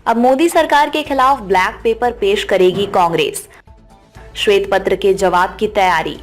अब मोदी सरकार के खिलाफ ब्लैक पेपर पेश करेगी कांग्रेस, श्वेत पत्र के जवाब की तैयारी।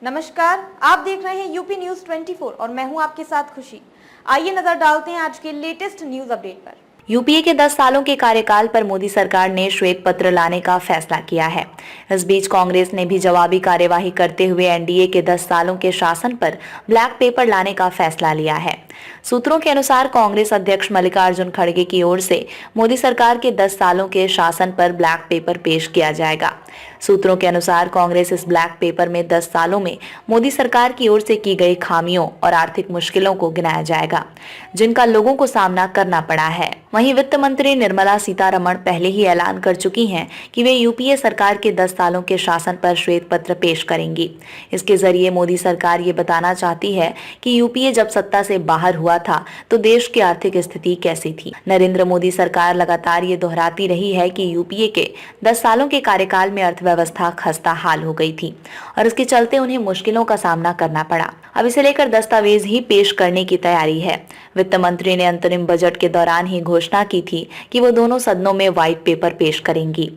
नमस्कार, आप देख रहे हैं यूपी न्यूज 24 और मैं हूं आपके साथ खुशी। आइए नजर डालते हैं आज के लेटेस्ट न्यूज अपडेट पर। यूपीए के 10 सालों के कार्यकाल पर मोदी सरकार ने श्वेत पत्र लाने का फैसला किया है। इस बीच कांग्रेस ने भी जवाबी कार्यवाही करते हुए एनडीए के 10 सालों के शासन पर ब्लैक पेपर लाने का फैसला लिया है। सूत्रों के अनुसार कांग्रेस अध्यक्ष मल्लिकार्जुन खड़गे की ओर से मोदी सरकार के 10 सालों के शासन पर ब्लैक पेपर पेश किया जाएगा। सूत्रों के अनुसार कांग्रेस इस ब्लैक पेपर में 10 सालों में मोदी सरकार की ओर से की गई खामियों और आर्थिक मुश्किलों को गिनाया जाएगा, जिनका लोगों को सामना करना पड़ा है। वहीं वित्त मंत्री निर्मला सीतारमण पहले ही ऐलान कर चुकी हैं कि वे यूपीए सरकार के 10 सालों के शासन पर श्वेत पत्र पेश करेंगी। इसके जरिए मोदी सरकार ये बताना चाहती है कि यूपीए जब सत्ता से बाहर हुआ था तो देश की आर्थिक स्थिति कैसी थी। नरेंद्र मोदी सरकार लगातार ये दोहराती रही है कि यूपीए के 10 सालों के कार्यकाल में अर्थव्यवस्था खस्ता हाल हो गई थी और इसके चलते उन्हें मुश्किलों का सामना करना पड़ा। अब इसे लेकर दस्तावेज ही पेश करने की तैयारी है। वित्त मंत्री ने अंतरिम बजट के दौरान ही घोषणा की थी कि वो दोनों सदनों में व्हाइट पेपर पेश करेंगी।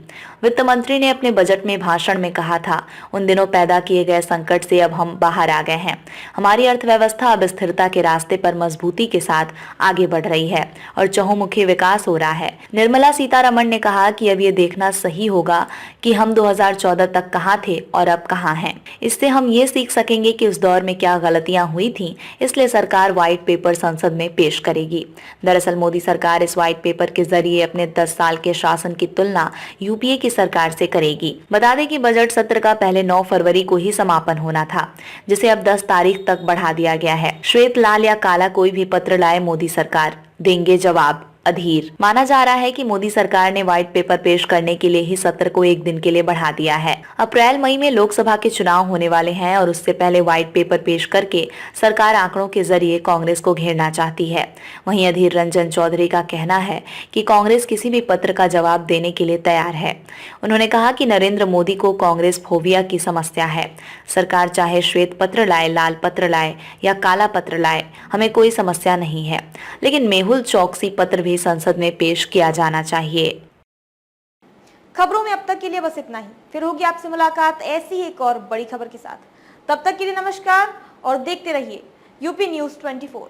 वित्त मंत्री ने अपने बजट में भाषण में कहा था, उन दिनों पैदा किए गए संकट से अब हम बाहर आ गए हैं। हमारी अर्थव्यवस्था अब स्थिरता के रास्ते पर मजबूती के साथ आगे बढ़ रही है और चहुमुखी विकास हो रहा है। निर्मला सीतारमण ने कहा कि अब ये देखना सही होगा कि हम 2014 तक कहाँ थे और अब कहाँ हैं। इससे हम ये सीख सकेंगे कि उस दौर में क्या गलतियां हुई थी, इसलिए सरकार व्हाइट पेपर संसद में पेश करेगी। दरअसल मोदी सरकार इस व्हाइट पेपर के जरिए अपने 10 साल के शासन की तुलना यूपीए की सरकार से करेगी। बता दें कि बजट सत्र का पहले 9 फरवरी को ही समापन होना था, जिसे अब 10 तारीख तक बढ़ा दिया गया है। श्वेत, लाल या काला कोई भी पत्र लाए मोदी सरकार देंगे जवाब, अधीर। माना जा रहा है कि मोदी सरकार ने व्हाइट पेपर पेश करने के लिए ही सत्र को एक दिन के लिए बढ़ा दिया है। अप्रैल मई में लोकसभा के चुनाव होने वाले हैं और उससे पहले व्हाइट पेपर पेश करके सरकार आंकड़ों के जरिए कांग्रेस को घेरना चाहती है। वहीं अधीर रंजन चौधरी का कहना है कि कांग्रेस किसी भी पत्र का जवाब देने के लिए तैयार है। उन्होंने कहा कि नरेंद्र मोदी को कांग्रेस फोबिया की समस्या है। सरकार चाहे श्वेत पत्र लाए, लाल पत्र लाए या काला पत्र लाए, हमें कोई समस्या नहीं है, लेकिन मेहुल चौकसी पत्र संसद में पेश किया जाना चाहिए। खबरों में अब तक के लिए बस इतना ही। फिर होगी आपसे मुलाकात ऐसी ही एक और बड़ी खबर के साथ। तब तक के लिए नमस्कार और देखते रहिए यूपी न्यूज 24।